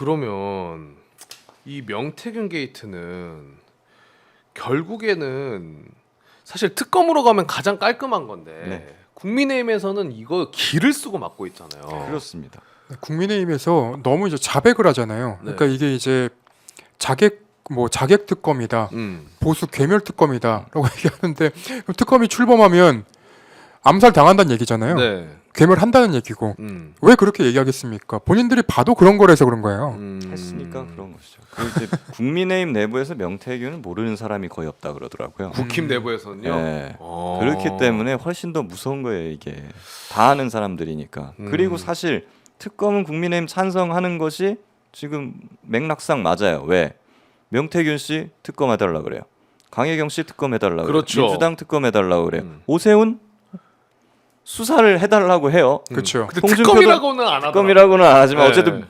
그러면 이 명태균 게이트는 결국에는 사실 특검으로 가면 가장 깔끔한 건데 네. 국민의힘에서는 이거 기를 쓰고 막고 있잖아요. 그렇습니다. 국민의힘에서 너무 이제 자백을 하잖아요. 네. 그러니까 이게 이제 자객 특검이다, 보수 괴멸 특검이다라고 얘기하는데 특검이 출범하면 암살 당한다는 얘기잖아요. 네. 괴멸한다는 얘기고 왜 그렇게 얘기하겠습니까? 본인들이 봐도 그런 거라서 그런 거예요. 했으니까 그런 것이죠. 그리고 이제 국민의힘 내부에서 명태균은 모르는 사람이 거의 없다 그러더라고요. 국힘 내부에서는요. 네. 어. 그렇기 때문에 훨씬 더 무서운 거예요, 이게. 다 아는 사람들이니까. 그리고 사실 특검은 국민의힘 찬성하는 것이 지금 맥락상 맞아요. 왜? 명태균 씨 특검해달라 그래요. 강혜경 씨 특검해달라 그렇죠. 그래요. 민주당 특검해달라 그래요. 오세훈 수사를 해달라고 해요. 그렇죠. 근데 홍준표도 특검이라고는 안 하더라고요. 특검이라고는 안 하지만 네. 어쨌든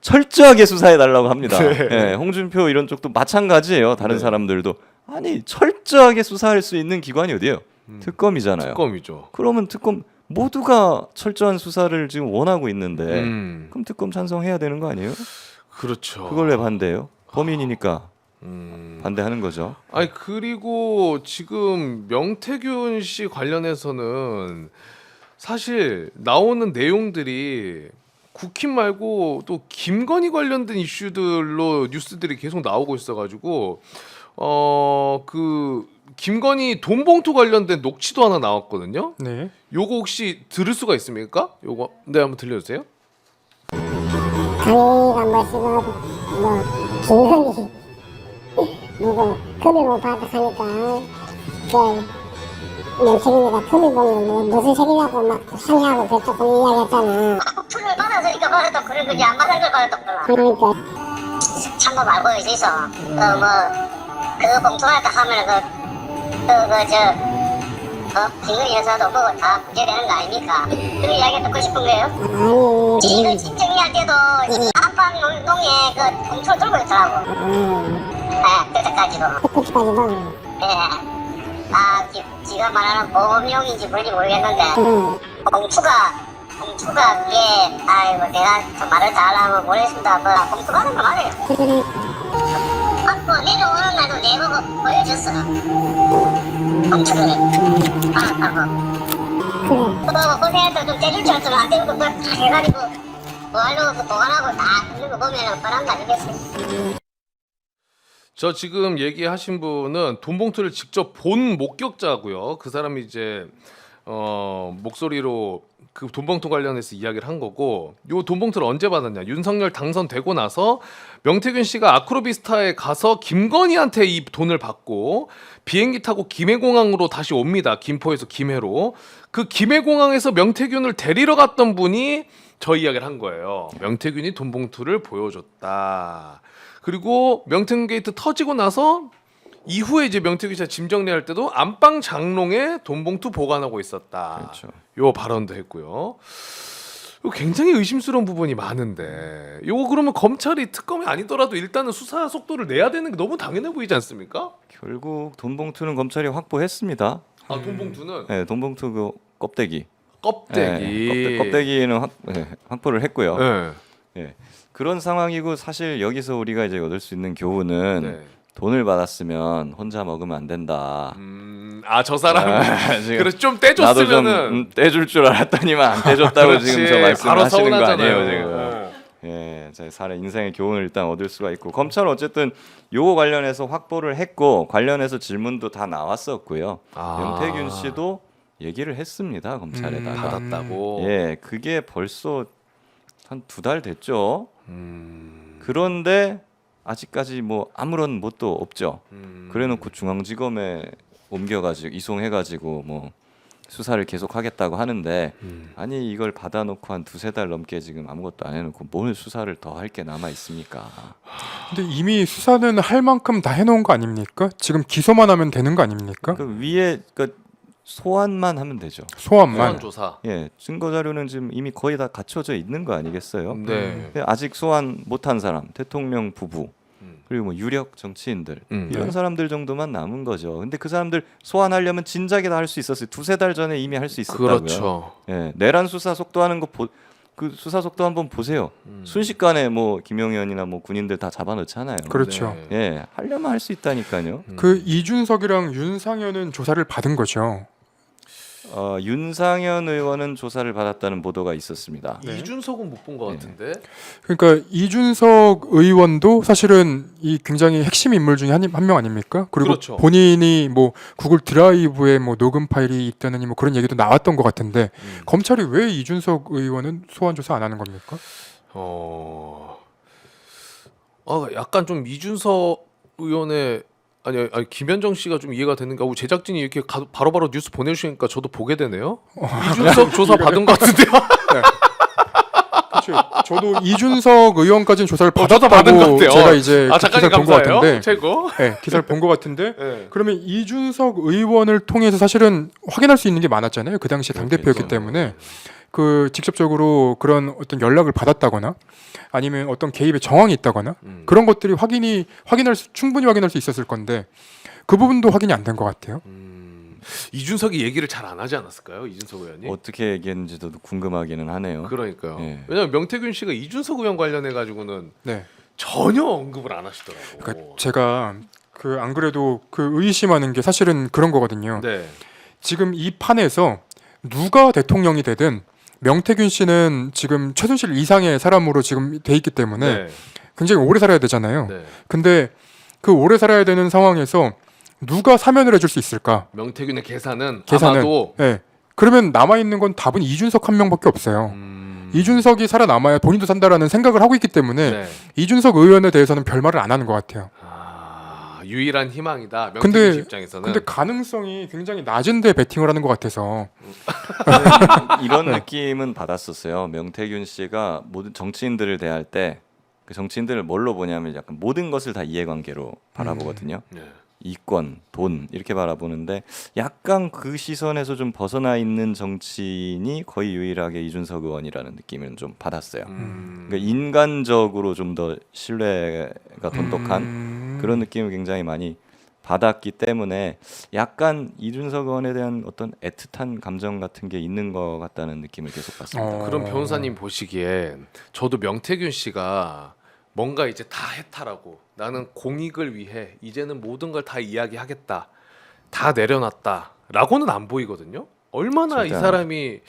철저하게 수사해달라고 합니다. 네. 네, 홍준표 이런 쪽도 마찬가지예요. 다른 네. 사람들도 아니 철저하게 수사할 수 있는 기관이 어디예요? 특검이잖아요. 특검이죠. 그러면 특검 모두가 철저한 수사를 지금 원하고 있는데 그럼 특검 찬성해야 되는 거 아니에요? 그렇죠. 그걸 왜 반대해요? 범인이니까 반대하는 거죠. 아니 그리고 지금 명태균 씨 관련해서는 사실 나오는 내용들이 국힘 말고 또 김건희 관련된 이슈들로 뉴스들이 계속 나오고 있어가지고 그 김건희 돈봉투 관련된 녹취도 하나 나왔거든요. 네. 요거 혹시 들을 수가 있습니까? 요거 네 한번 들려주세요. 강의가 뭐시고 뭐 김건희 누구 금일 못 받았으니까 명태균이가 금일 보면 뭐 무슨 책이냐고 막 상의하고 그랬다고 이야기했잖아. 풀을 받았으니까 받았다 그런 거지 안 받은 걸 받았다 그러나 그러니까 참고 말고 있어. 그 봉투하다 하면 김건희 여사도 그거 다 구제되는 거 아닙니까? 그 이야기 듣고 싶은 거예요? 아니 지금 친정리할 때도 안방농에 그 봉투를 들고 있더라고. 그때까지도. 그때까지도 예. 지가 말하는 보험용인지 뭔지 모르겠는데 봉투가 그게 아이고 내가 좀 말을 잘하면 모르겠습니다. 봉투 받은 거 맞아요. 그래 내려오는 날도 내보고 보여줬어. 봉투를 받았다고. 고생해서 좀 떼줄 줄 알았으면 안 떼고 그걸 다 해가지고 뭐하려고 보관하고 다 있는 거 보면 뻔한 거 아니겠어요? 저 지금 얘기하신 분은 돈봉투를 직접 본 목격자고요. 그 사람이 이제 목소리로 그 돈봉투 관련해서 이야기를 한 거고, 요 돈봉투를 언제 받았냐? 윤석열 당선되고 나서 명태균 씨가 아크로비스타에 가서 김건희한테 이 돈을 받고 비행기 타고 김해공항으로 다시 옵니다. 김포에서 김해로. 그 김해공항에서 명태균을 데리러 갔던 분이 저 이야기를 한 거예요. 명태균이 돈봉투를 보여줬다. 그리고 명태균 게이트 터지고 나서 이후에 이제 명태균 씨가 짐 정리할 때도 안방 장롱에 돈봉투 보관하고 있었다. 그렇죠. 요 발언도 했고요. 이거 굉장히 의심스러운 부분이 많은데 요거 그러면 검찰이 특검이 아니더라도 일단은 수사 속도를 내야 되는 게 너무 당연해 보이지 않습니까? 결국 돈봉투는 검찰이 확보했습니다. 아 돈봉투는 네, 돈봉투 그 껍데기. 껍데기. 껍데기는 확보를 했고요. 네. 예. 그런 상황이고 사실 여기서 우리가 이제 얻을 수 있는 교훈은 네. 돈을 받았으면 혼자 먹으면 안 된다. 저 사람 지금 그래서 좀 나도 떼줬으면은 좀 떼줄 줄 알았더니만 안 떼줬다고 그렇지. 지금 저 말씀을 바로 하시는 거 서운하잖아요. 아니에요 지금. 예, 제 사례 인생의 교훈을 일단 얻을 수가 있고 검찰은 어쨌든 요거 관련해서 확보를 했고 관련해서 질문도 다 나왔었고요. 명태균 씨도 얘기를 했습니다 검찰에다가. 받았다고. 예, 그게 벌써 한 2달 됐죠. 그런데 아직까지 뭐 아무런 뭣도 없죠. 그래놓고 중앙지검에 옮겨가지고 이송해가지고 뭐 수사를 계속하겠다고 하는데 아니 이걸 받아놓고 한 2-3달 넘게 지금 아무것도 안 해놓고 뭘 수사를 더 할 게 남아 있습니까? 근데 이미 수사는 할 만큼 다 해놓은 거 아닙니까? 지금 기소만 하면 되는 거 아닙니까? 그 위에 그 소환만 하면 되죠. 소환만. 소환 조사. 예, 증거 자료는 지금 이미 거의 다 갖춰져 있는 거 아니겠어요? 네. 근데 아직 소환 못한 사람, 대통령 부부, 그리고 뭐 유력 정치인들 이런 네. 사람들 정도만 남은 거죠. 근데 그 사람들 소환하려면 진작에 다 할 수 있었어요. 2-3달 전에 이미 할 수 있었다고요. 그렇죠. 예, 내란 수사 속도하는 거 그 수사 속도 한번 보세요. 순식간에 뭐 김영현이나 뭐 군인들 다 잡아넣잖아요. 그렇죠. 네. 예, 하려면 할 수 있다니까요. 그 이준석이랑 윤상현은 조사를 받은 거죠. 윤상현 의원은 조사를 받았다는 보도가 있었습니다. 네. 이준석은 못 본 것 네. 같은데. 그러니까 이준석 의원도 사실은 이 굉장히 핵심 인물 중에 한 명 아닙니까? 그리고 그렇죠. 본인이 뭐 구글 드라이브에 뭐 녹음 파일이 있다느니 뭐 그런 얘기도 나왔던 것 같은데 검찰이 왜 이준석 의원은 소환 조사 안 하는 겁니까? 약간 좀 이준석 의원의 아니 김현정 씨가 좀 이해가 되는 게 제작진이 이렇게 바로바로 뉴스 보내주시니까 저도 보게 되네요. 이준석 조사 받은 것 같은데요. 그렇죠. 저도 이준석 의원까지는 조사를 저도 받은 것 받았다고 같아요. 제가 이제 작가님 기사를 본 것 감사해요. 같은데, 최고. 네, 기사를 본 것 같은데. 네. 그러면 이준석 의원을 통해서 사실은 확인할 수 있는 게 많았잖아요. 그 당시 당 대표였기 때문에 그 직접적으로 그런 어떤 연락을 받았다거나 아니면 어떤 개입의 정황이 있다거나 그런 것들이 충분히 확인할 수 있었을 건데 그 부분도 확인이 안 된 것 같아요. 이준석이 얘기를 잘 안 하지 않았을까요? 이준석 의원이. 어떻게 얘기했는지도 궁금하기는 하네요. 그러니까요. 예. 왜냐면 명태균 씨가 이준석 의원 관련해 가지고는 네. 전혀 언급을 안 하시더라고. 그러니까 제가 그 안 그래도 그 의심하는 게 사실은 그런 거거든요. 네. 지금 이 판에서 누가 대통령이 되든 명태균 씨는 지금 최순실 이상의 사람으로 지금 돼 있기 때문에 네. 굉장히 오래 살아야 되잖아요. 네. 근데 그 오래 살아야 되는 상황에서 누가 사면을 해줄 수 있을까? 명태균의 계산은 계산은 아마도 예. 그러면 남아 있는 건 답은 이준석 한 명밖에 없어요. 이준석이 살아남아야 본인도 산다라는 생각을 하고 있기 때문에 네. 이준석 의원에 대해서는 별말을 안 하는 것 같아요. 유일한 희망이다. 명태균 근데 씨 입장에서는. 근데 가능성이 굉장히 낮은데 베팅을 하는 것 같아서 이런 느낌은 받았었어요. 명태균 씨가 모든 정치인들을 대할 때 그 정치인들을 뭘로 보냐면 약간 모든 것을 다 이해관계로 바라보거든요. 네. 이권, 돈 이렇게 바라보는데 약간 그 시선에서 좀 벗어나 있는 정치인이 거의 유일하게 이준석 의원이라는 느낌을 좀 받았어요. 그러니까 인간적으로 좀 더 신뢰가 돈독한 그런 느낌을 굉장히 많이 받았기 때문에 약간 이준석 의원에 대한 어떤 애틋한 감정 같은 게 있는 것 같다는 느낌을 계속 받습니다. 그럼 변호사님 보시기엔 저도 명태균 씨가 뭔가 이제 다 해탈하고 나는 공익을 위해 이제는 모든 걸 다 이야기하겠다, 다 내려놨다라고는 안 보이거든요. 얼마나 이 진짜. 사람이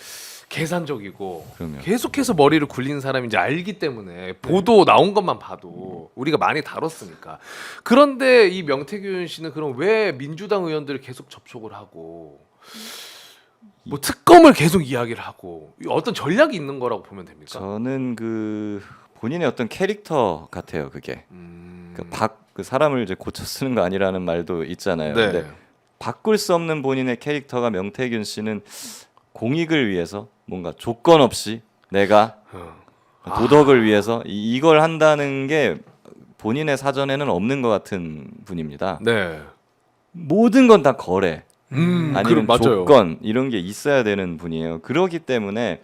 계산적이고 그럼요. 계속해서 머리를 굴리는 사람인지 알기 때문에 보도 나온 것만 봐도 우리가 많이 다뤘으니까. 그런데 이 명태균 씨는 그럼 왜 민주당 의원들을 계속 접촉을 하고 뭐 특검을 계속 이야기를 하고 어떤 전략이 있는 거라고 보면 됩니까? 저는 그 본인의 어떤 캐릭터 같아요. 그게 그 사람을 이제 고쳐 쓰는 거 아니라는 말도 있잖아요. 네. 근데 바꿀 수 없는 본인의 캐릭터가 명태균 씨는 공익을 위해서 뭔가 조건 없이 내가 도덕을 위해서 이걸 한다는 게 본인의 사전에는 없는 것 같은 분입니다. 네. 모든 건 다 거래 아니면 맞아요. 조건 이런 게 있어야 되는 분이에요. 그렇기 때문에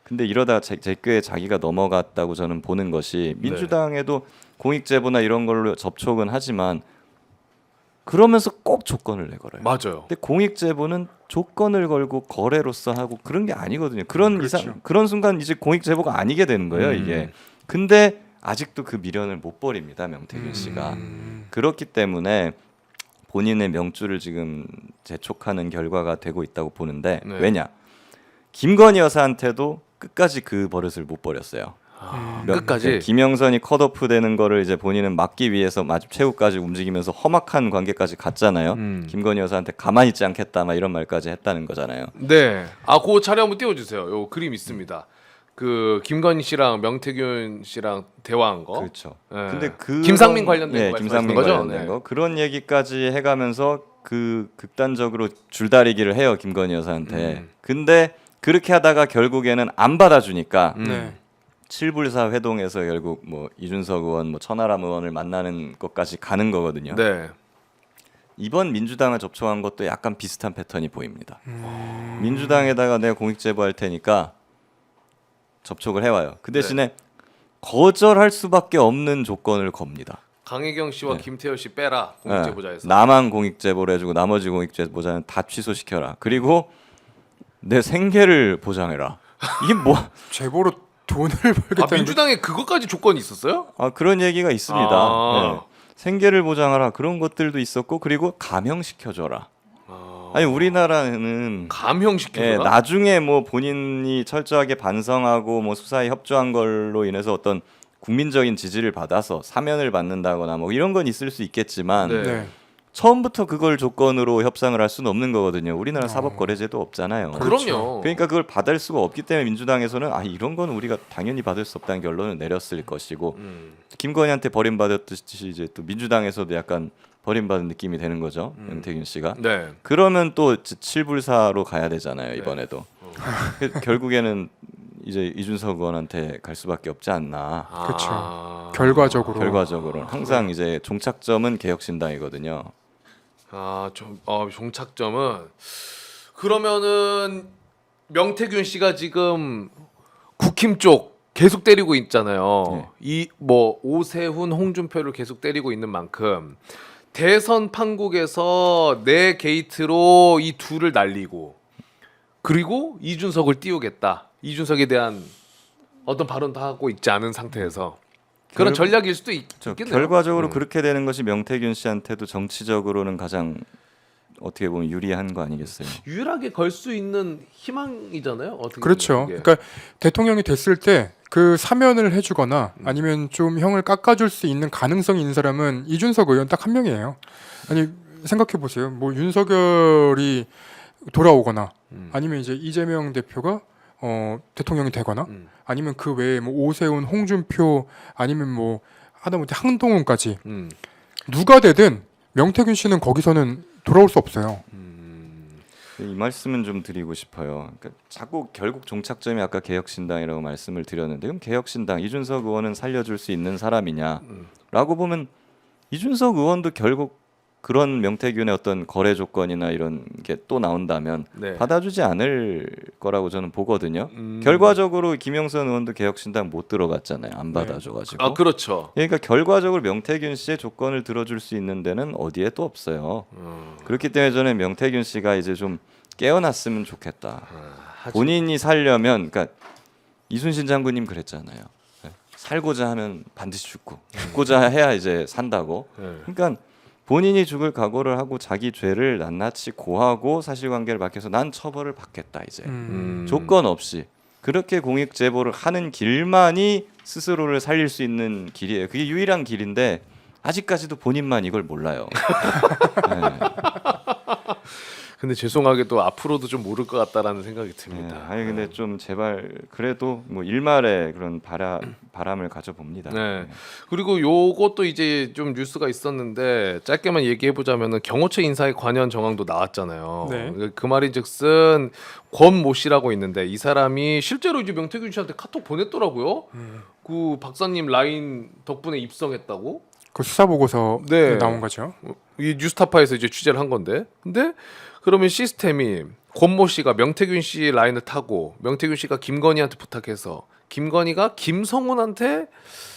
근데 이러다 제게 자기가 넘어갔다고 저는 보는 것이 민주당에도 공익제보나 이런 걸로 접촉은 하지만 그러면서 꼭 조건을 내걸어요. 맞아요. 근데 공익제보는 조건을 걸고 거래로서 하고 그런 게 아니거든요. 그런 그렇죠. 그런 순간 이제 공익제보가 아니게 되는 거예요. 이게. 근데 아직도 그 미련을 못 버립니다. 명태균 씨가. 그렇기 때문에 본인의 명줄을 지금 재촉하는 결과가 되고 있다고 보는데 네. 왜냐? 김건희 여사한테도 끝까지 그 버릇을 못 버렸어요. 끝까지. 김영선이 컷오프 되는 거를 이제 본인은 막기 위해서 마지막 최후까지 움직이면서 험악한 관계까지 갔잖아요. 김건희 여사한테 가만히 있지 않겠다 막 이런 말까지 했다는 거잖아요. 네. 그 자료 한번 띄워주세요. 요 그림 있습니다. 그 김건희 씨랑 명태균 씨랑 대화한 거. 그렇죠. 네. 근데 그 김상민 관련된 거 김상민 말씀하시는 거죠? 관련된 네. 거 그런 얘기까지 해가면서 그 극단적으로 줄다리기를 해요 김건희 여사한테. 근데 그렇게 하다가 결국에는 안 받아주니까 네. 7불사 회동에서 결국 뭐 이준석 의원, 뭐 천하람 의원을 만나는 것까지 가는 거거든요. 네. 이번 민주당을 접촉한 것도 약간 비슷한 패턴이 보입니다. 민주당에다가 내가 공익 제보할 테니까 접촉을 해와요. 그 대신에 거절할 수밖에 없는 조건을 겁니다. 강혜경 씨와 네. 김태열 씨 빼라 공익제보자에서. 나만 공익 제보를 해주고 나머지 공익 제보자는 다 취소시켜라. 그리고 내 생계를 보장해라. 이게 뭐 제보로 돈을 벌겠다는 민주당에 그것까지 조건이 있었어요? 그런 얘기가 있습니다. 아. 네. 생계를 보장하라 그런 것들도 있었고 그리고 감형시켜줘라. 아니 우리나라는 감형시켜라. 예, 나중에 뭐 본인이 철저하게 반성하고 뭐 수사에 협조한 걸로 인해서 어떤 국민적인 지지를 받아서 사면을 받는다거나 뭐 이런 건 있을 수 있겠지만 네. 네. 처음부터 그걸 조건으로 협상을 할 수는 없는 거거든요. 우리나라 사법거래제도 없잖아요. 그럼요. 그러니까 그걸 받을 수가 없기 때문에 민주당에서는 이런 건 우리가 당연히 받을 수 없다는 결론을 내렸을 것이고 김건희한테 버림받았듯이 이제 또 민주당에서도 약간 버림받은 느낌이 되는 거죠. 명태균 씨가. 네. 그러면 또 칠불사로 가야 되잖아요. 이번에도. 결국에는 이제 이준석 의원한테 갈 수밖에 없지 않나. 그렇죠. 결과적으로 항상 이제 종착점은 개혁신당이거든요. 종착점은 그러면은 명태균 씨가 지금 국힘 쪽 계속 때리고 있잖아요. 이 뭐 오세훈, 홍준표를 계속 때리고 있는 만큼 대선 판국에서 내 게이트로 이 둘을 날리고 그리고 이준석을 띄우겠다. 이준석에 대한 어떤 발언도 하고 있지 않은 상태에서 그런 전략일 수도 있겠네요. 결과적으로 그렇게 되는 것이 명태균 씨한테도 정치적으로는 가장 어떻게 보면 유리한 거 아니겠어요? 유일하게 걸 수 있는 희망이잖아요. 어떻게 그렇죠. 보면 이게. 그러니까 대통령이 됐을 때 그 사면을 해주거나 아니면 좀 형을 깎아줄 수 있는 가능성이 있는 사람은 이준석 의원 딱 한 명이에요. 아니 생각해 보세요. 뭐 윤석열이 돌아오거나 아니면 이제 이재명 대표가 대통령이 되거나 아니면 그 외에 뭐 오세훈, 홍준표 아니면 뭐 하다못해 한동훈까지 누가 되든 명태균 씨는 거기서는 돌아올 수 없어요. 이 말씀은 좀 드리고 싶어요. 그러니까 자꾸 결국 종착점이 아까 개혁신당이라고 말씀을 드렸는데 그럼 개혁신당 이준석 의원은 살려줄 수 있는 사람이냐라고 보면 이준석 의원도 결국 그런 명태균의 어떤 거래 조건이나 이런 게 또 나온다면 네. 받아주지 않을 거라고 저는 보거든요. 결과적으로 김영선 의원도 개혁신당 못 들어갔잖아요. 안 받아줘가지고. 그렇죠. 그러니까 결과적으로 명태균 씨의 조건을 들어줄 수 있는 데는 어디에 또 없어요. 그렇기 때문에 저는 명태균 씨가 이제 좀 깨어났으면 좋겠다. 본인이 살려면, 그러니까 이순신 장군님 그랬잖아요. 살고자 하면 반드시 죽고자 해야 이제 산다고. 그러니까 본인이 죽을 각오를 하고 자기 죄를 낱낱이 고하고 사실관계를 밝혀서 난 처벌을 받겠다 이제 조건 없이 그렇게 공익 제보를 하는 길만이 스스로를 살릴 수 있는 길이에요. 그게 유일한 길인데 아직까지도 본인만 이걸 몰라요. 네. 근데 죄송하게도 앞으로도 좀 모를 것 같다라는 생각이 듭니다. 아니 근데 좀 제발 그래도 뭐 일말의 그런 바람을 가져봅니다. 네. 그리고 요것도 이제 좀 뉴스가 있었는데 짧게만 얘기해 보자면은 경호처 인사에 관여한 정황도 나왔잖아요. 네. 그 말인즉슨 권모 씨라고 있는데 이 사람이 실제로 이제 명태균 씨한테 카톡 보냈더라고요. 그 박사님 라인 덕분에 입성했다고. 그 수사 보고서 네. 나온 거죠. 이 뉴스타파에서 이제 취재를 한 건데, 근데 그러면 시스템이 권모 씨가 명태균 씨 라인을 타고 명태균 씨가 김건희한테 부탁해서 김건희가 김성훈한테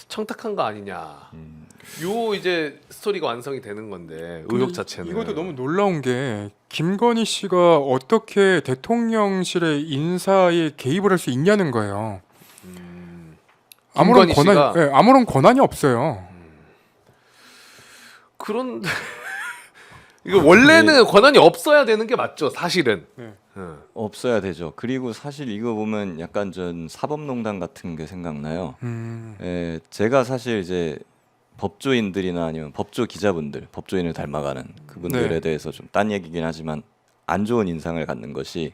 청탁한 거 아니냐. 요 이제 스토리가 완성이 되는 건데 의혹 자체는. 이것도 너무 놀라운 게 김건희 씨가 어떻게 대통령실의 인사에 개입을 할 수 있냐는 거예요. 아무런 김건희 씨가? 아무런 권한이 없어요. 그런 이거 원래는 권한이 없어야 되는 게 맞죠, 사실은. 네. 없어야 되죠. 그리고 사실 이거 보면 약간 전 사법농단 같은 게 생각나요. 제가 사실 이제 법조인들이나 아니면 법조 기자분들, 법조인을 닮아가는 그분들에 네. 대해서 좀 딴 얘기긴 하지만 안 좋은 인상을 갖는 것이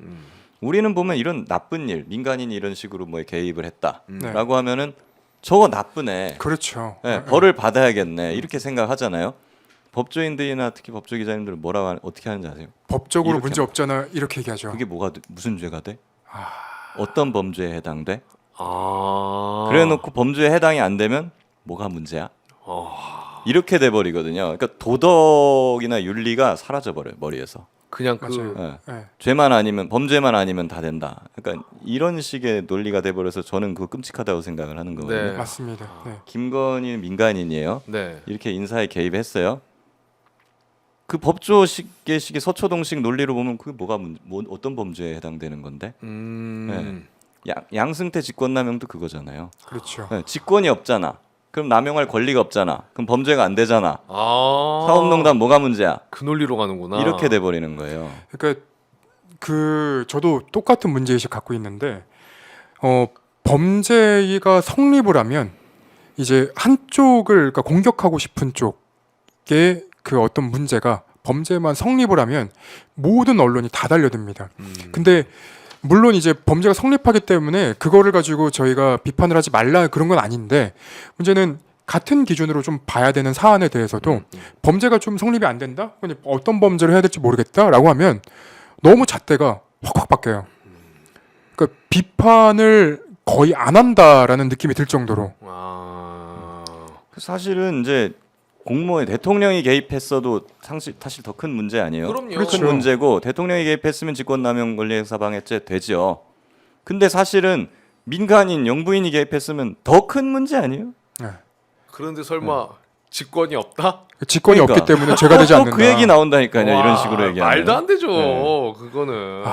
우리는 보면 이런 나쁜 일, 민간인이 이런 식으로 뭐 개입을 했다라고 하면은 저거 나쁘네. 그렇죠. 벌을 받아야겠네. 이렇게 생각하잖아요. 법조인들이나 특히 법조 기자님들은 어떻게 하는지 아세요? 법적으로 이렇게 문제 없잖아 이렇게 얘기하죠. 그게 무슨 죄가 돼? 어떤 범죄에 해당돼? 아. 그래놓고 범죄에 해당이 안 되면 뭐가 문제야? 이렇게 돼 버리거든요. 그러니까 도덕이나 윤리가 사라져 버려요 머리에서. 그냥 맞아요. 예. 네. 죄만 아니면 범죄만 아니면 다 된다. 그러니까 이런 식의 논리가 돼 버려서 저는 그거 끔찍하다고 생각을 하는 거거든요. 네. 맞습니다. 네. 김건희는 민간인이에요. 네. 이렇게 인사에 개입했어요. 그 법조식의 서초동식 논리로 보면 그게 어떤 범죄에 해당되는 건데? 네. 양승태 직권남용도 그거잖아요. 그렇죠. 네, 직권이 없잖아. 그럼 남용할 권리가 없잖아. 그럼 범죄가 안 되잖아. 아. 사업농단 뭐가 문제야? 그 논리로 가는구나. 이렇게 돼 버리는 거예요. 그러니까 저도 똑같은 문제의식 갖고 있는데 범죄가 성립을 하면 이제 한쪽을 그러니까 공격하고 싶은 쪽의 그 어떤 문제가 범죄만 성립을 하면 모든 언론이 다 달려듭니다. 근데 물론 이제 범죄가 성립하기 때문에 그거를 가지고 저희가 비판을 하지 말라 그런 건 아닌데 문제는 같은 기준으로 좀 봐야 되는 사안에 대해서도 범죄가 좀 성립이 안 된다? 근데 어떤 범죄를 해야 될지 모르겠다라고 하면 너무 잣대가 확확 바뀌어요. 그러니까 비판을 거의 안 한다라는 느낌이 들 정도로. 아. 사실은 이제 공무원 대통령이 개입했어도 사실 더 큰 문제 아니에요. 그럼요. 그렇죠. 큰 문제고 대통령이 개입했으면 직권남용 권리행사방해죄 되죠. 근데 사실은 민간인 영부인이 개입했으면 더 큰 문제 아니에요? 그런데 설마 직권이 없다? 직권이 그러니까. 없기 때문에 죄가 되지 또 않는다. 그 얘기 나온다니까요. 이런 와, 식으로 얘기하면 말도 안 되죠. 네. 그거는.